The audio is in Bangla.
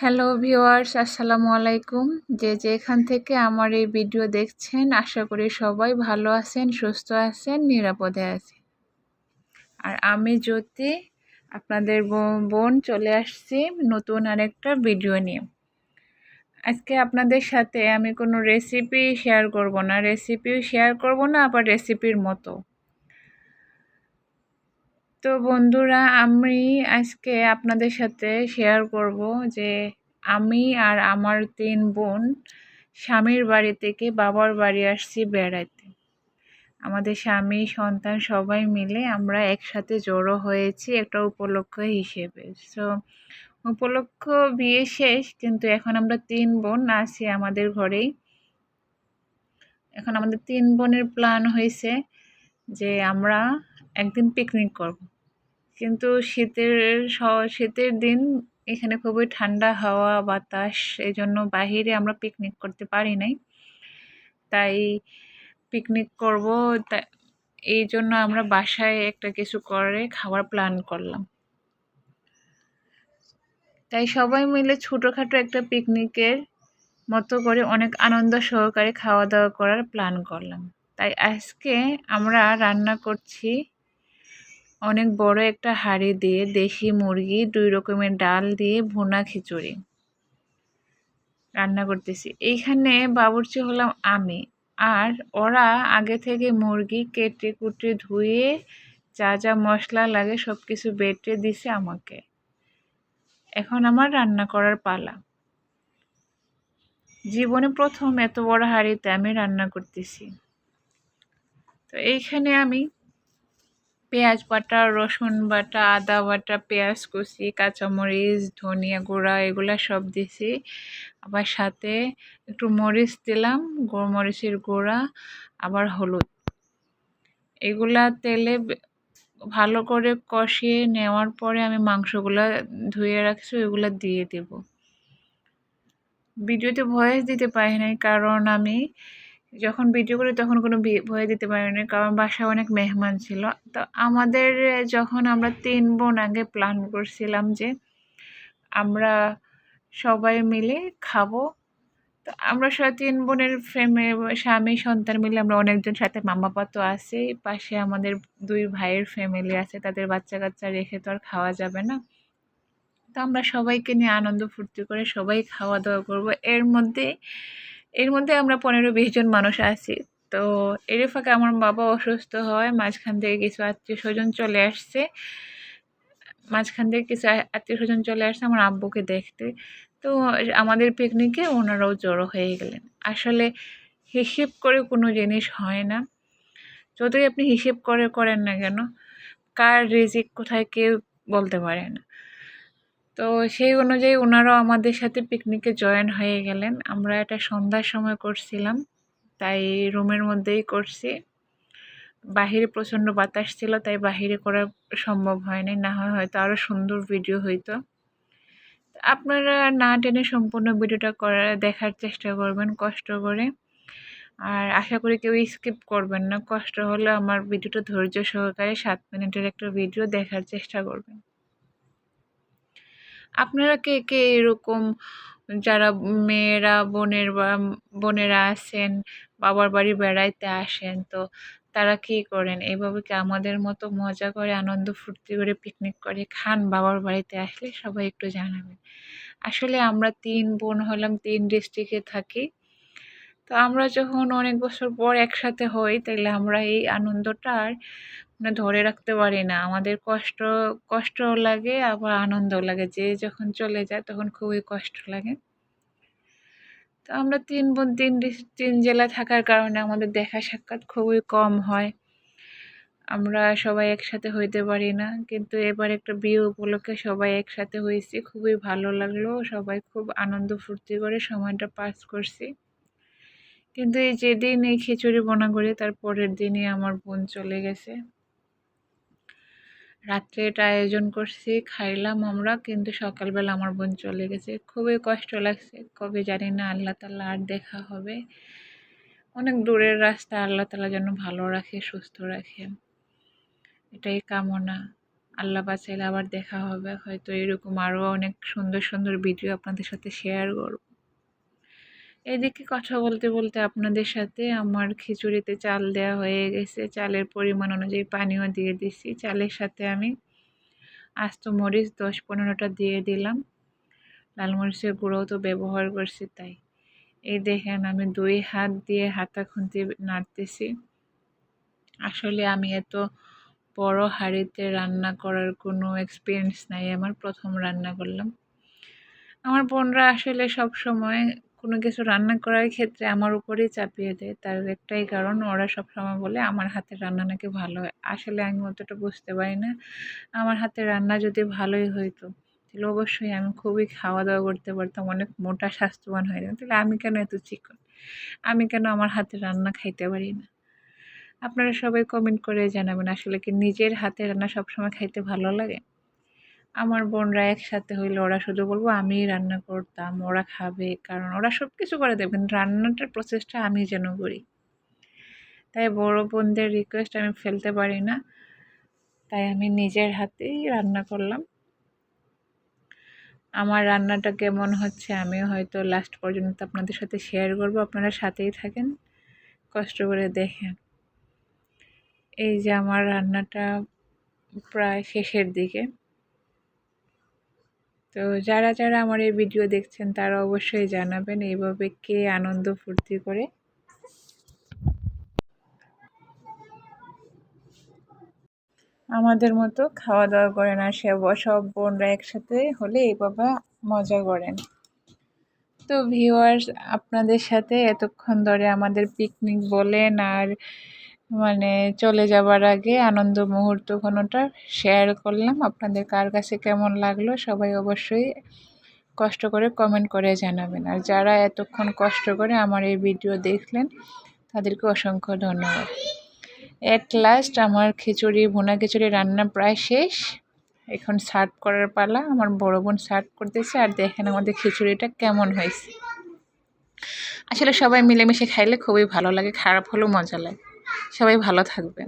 হ্যালো ভিউয়ার্স, আসসালামু আলাইকুম। যে যেখান থেকে আমার এই ভিডিও দেখছেন, আশা করি সবাই ভালো আছেন, সুস্থ আছেন, নিরাপদে আছেন। আর আমি জ্যোতি, আপনাদের বোন চলে আসছি নতুন আরেকটা ভিডিও নিয়ে। আজকে আপনাদের সাথে আমি কোনো রেসিপি শেয়ার করব না, আবার রেসিপির মতো। তো বন্ধুরা, আমি আজকে আপনাদের সাথে শেয়ার করব যে আমি আর আমার 3 বোন স্বামীর বাড়ি থেকে বাবার বাড়ি আসছি বেড়াইতে। আমাদের স্বামী, সন্তান সবাই মিলে আমরা একসাথে জড়ো হয়েছি একটা উপলক্ষ হিসেবে। সো উপলক্ষ বিয়ে শেষ, কিন্তু এখন আমরা 3 বোন আছি আমাদের ঘরেই। এখন আমাদের 3 বোনের প্ল্যান হয়েছে যে আমরা একদিন পিকনিক করব। কিন্তু শীতের দিন এখানে খুবই ঠান্ডা হাওয়া বাতাস, এই জন্য বাহিরে আমরা পিকনিক করতে পারি নাই। তাই পিকনিক করব, এই জন্য আমরা বাসায় একটা কিছু করে খাওয়ার প্ল্যান করলাম। তাই সবাই মিলে ছোটোখাটো একটা পিকনিকের মতো করে অনেক আনন্দ সহকারে খাওয়া দাওয়া করার প্ল্যান করলাম। তাই আজকে আমরা রান্না করছি অনেক বড় একটা হাঁড়ি দিয়ে দেশি মুরগি, 2 রকমের ডাল দিয়ে ভুনা খিচুড়ি রান্না করতেছি। এইখানে বাবুর্চি হলাম আমি, আর ওরা আগে থেকে মুরগি কেটে কুটে ধুয়ে যা যা মশলা লাগে সব কিছু বেটে দিছে আমাকে। এখন আমার রান্না করার পালা। জীবনে প্রথম এত বড় হাঁড়িতে আমি রান্না করতেছি। তো এইখানে আমি পেঁয়াজ বাটা, রসুন বাটা, আদা বাটা, পেঁয়াজ কুচি, কাঁচামরিচ, ধনিয়া গুঁড়া এগুলা সব দিছি। আবার সাথে একটু মরিচ দিলাম, গোলমরিচের গুঁড়া, আবার হলুদ। এগুলা তেলে ভালো করে কষিয়ে নেওয়ার পরে আমি মাংসগুলা ধুয়ে রাখছি, ওইগুলা দিয়ে দেব। ভিডিওতে ভয়েস দিতে পারি নাই, কারণ আমি যখন ভিডিও করি তখন কোনো ভয়েস দিতে পারি না, কারণ বাসায় অনেক মেহমান ছিল। তো আমাদের যখন আমরা 3 বোন আগে প্ল্যান করছিলাম যে আমরা সবাই মিলে খাবো, তো আমরা 3 বোনের স্বামী সন্তান মিলে আমরা অনেকজন, সাথে মামা বাবা তো আছেই, পাশে আমাদের 2 ভাইয়ের ফ্যামিলি আছে, তাদের বাচ্চা কাচ্চা রেখে তো আর খাওয়া যাবে না। তো আমরা সবাইকে নিয়ে আনন্দ ফুর্তি করে সবাই খাওয়া দাওয়া করব। এর মধ্যে আমরা 15-20 জন মানুষ আছি। তো এর ফাঁকে আমার বাবা অসুস্থ হয়, মাঝখান থেকে কিছু আত্মীয় স্বজন চলে আসছে আমার আব্বুকে দেখতে। তো আমাদের পিকনিকে ওনারাও জড়ো হয়ে গেলেন। আসলে হিসেব করে কোনো জিনিস হয় না, যতই আপনি হিসেব করে করেন না কেন, কার রিজিক কোথায় কেউ বলতে পারে না। তো সেই অনুযায়ী ওনারাও আমাদের সাথে পিকনিকে জয়েন হয়ে গেলেন। আমরা এটা সন্ধ্যার সময় করছিলাম, তাই রুমের মধ্যেই করছি। বাহিরে প্রচণ্ড বাতাস ছিল, তাই বাহিরে করা সম্ভব হয়নি, না হয় হয়তো আরও সুন্দর ভিডিও হইতো। আপনারা না টেনে সম্পূর্ণ ভিডিওটা দেখার চেষ্টা করবেন কষ্ট করে। আর আশা করি কেউ স্কিপ করবেন না, কষ্ট হলে আমার ভিডিওটা ধৈর্য সহকারে 7 মিনিটের একটা ভিডিও দেখার চেষ্টা করবেন। আপনারা কে কে এরকম, যারা মেয়েরা বোনেরা আছেন, বাবার বাড়ি বেড়াইতে আসেন, তো তারা কি করেন? এইভাবে কি আমাদের মতো মজা করে আনন্দ ফুর্তি করে পিকনিক করে খান বাবার বাড়িতে আসলে? সবাই একটু জানাবেন। আসলে আমরা 3 বোন হলাম, 3 ডিস্ট্রিক্টে থাকি। তো আমরা যখন অনেক বছর পর একসাথে হই, তাইলে আমরা এই আনন্দটা আর ধরে রাখতে পারি না। আমাদের কষ্টও লাগে, আবার আনন্দও লাগে। যে যখন চলে যায় তখন খুবই কষ্ট লাগে। তো আমরা 3 বোন 3 জেলা থাকার কারণে আমাদের দেখা সাক্ষাৎ খুবই কম হয়। আমরা সবাই একসাথে হইতে পারি না। কিন্তু এবার একটা বিয়ে উপলক্ষে সবাই একসাথে হয়েছি। খুবই ভালো লাগলো। সবাই খুব আনন্দ ফুর্তি করে সময়টা পাস করছি। কিন্তু এই যেদিন এই খিচুড়ি বোনা করি, তার পরের দিনই আমার বোন চলে গেছে। রাত্রে এটা আয়োজন করছি, খাইলাম আমরা, কিন্তু সকালবেলা আমার বোন চলে গেছে। খুবই কষ্ট লাগছে, কবে জানি না আল্লাহ তাআলা আর দেখা হবে। অনেক দূরের রাস্তা, আল্লাহ তাআলা যেন ভালো রাখে, সুস্থ রাখে, এটাই কামনা। আল্লাহ বাঁচাইলে আবার দেখা হবে, হয়তো এরকম আরও অনেক সুন্দর সুন্দর ভিডিও আপনাদের সাথে শেয়ার করব। এদিকে কথা বলতে বলতে আপনাদের সাথে আমার খিচুড়িতে চাল দেওয়া হয়ে গেছে, চালের পরিমাণ অনুযায়ী পানিও দিয়ে দিছি। চালের সাথে আমি আস্ত মরিচ 10-15টা দিয়ে দিলাম, লাল মরিচের গুঁড়োও তো ব্যবহার করছি তাই। এই দেখেন আমি 2 হাত দিয়ে হাতা খুন্তি নাড়তেছি। আসলে আমি এত বড় হাঁড়িতে রান্না করার কোনো এক্সপিরিয়েন্স নাই আমার, প্রথম রান্না করলাম। আমার বোনরা আসলে সব সময় কোনো কিছু রান্না করার ক্ষেত্রে আমার উপরেই চাপিয়ে দেয়। তার একটাই কারণ, ওরা সবসময় বলে আমার হাতের রান্না নাকি ভালো হয়। আসলে আমি অতটা বুঝতে পারি না। আমার হাতের রান্না যদি ভালোই হইতো তাহলে অবশ্যই আমি খুবই খাওয়া-দাওয়া করতে পারতাম, অনেক মোটা স্বাস্থ্যবান হয়ে যেতাম। তাহলে আমি কেন এত চিকন? আমি কেন আমার হাতের রান্না খাইতে পারি না? আপনারা সবাই কমেন্ট করে জানাবেন, আসলে কি নিজের হাতের রান্না সবসময় খাইতে ভালো লাগে? আমার বোনরা একসাথে হইলে ওরা শুধু বলবো আমিই রান্না করতাম, ওরা খাবে, কারণ ওরা সব কিছু করে দেবে, কিন্তু রান্নাটার প্রসেসটা আমি যেন করি। তাই বড় বোনদের রিকোয়েস্ট আমি ফেলতে পারি না, তাই আমি নিজের হাতেই রান্না করলাম। আমার রান্নাটা কেমন হচ্ছে আমিও হয়তো লাস্ট পর্যন্ত আপনাদের সাথে শেয়ার করব, আপনারা সাথেই থাকেন, কষ্ট করে দেখেন। এই যে আমার রান্নাটা প্রায় শেষের দিকে। তো যারা যারা আমার এই ভিডিও দেখছেন তারা অবশ্যই জানাবেন এইভাবে কে আনন্দ ফুর্তি করে আমাদের মতো খাওয়া দাওয়া করেন, আর সব বোনরা একসাথে হলে এইভাবে মজা করেন। তো ভিউয়ার্স, আপনাদের সাথে এতক্ষণ ধরে আমাদের পিকনিক বলেন আর মানে চলে যাবার আগে আনন্দ মুহূর্ত কোনোটা শেয়ার করলাম। আপনাদের কার কাছে কেমন লাগলো সবাই অবশ্যই কষ্ট করে কমেন্ট করে জানাবেন। আর যারা এতক্ষণ কষ্ট করে আমার এই ভিডিও দেখলেন তাদেরকে অসংখ্য ধন্যবাদ। এট লাস্ট আমার ভুনা খিচুড়ি রান্না প্রায় শেষ, এখন সার্ভ করার পালা। আমার বড় বোন সার্ভ করতেছে, আর দেখেন আমাদের খিচুড়িটা কেমন হয়েছে। আসলে সবাই মিলেমিশে খাইলে খুবই ভালো লাগে, খারাপ হলেও মজা লাগে। সবাই ভালো থাকবেন।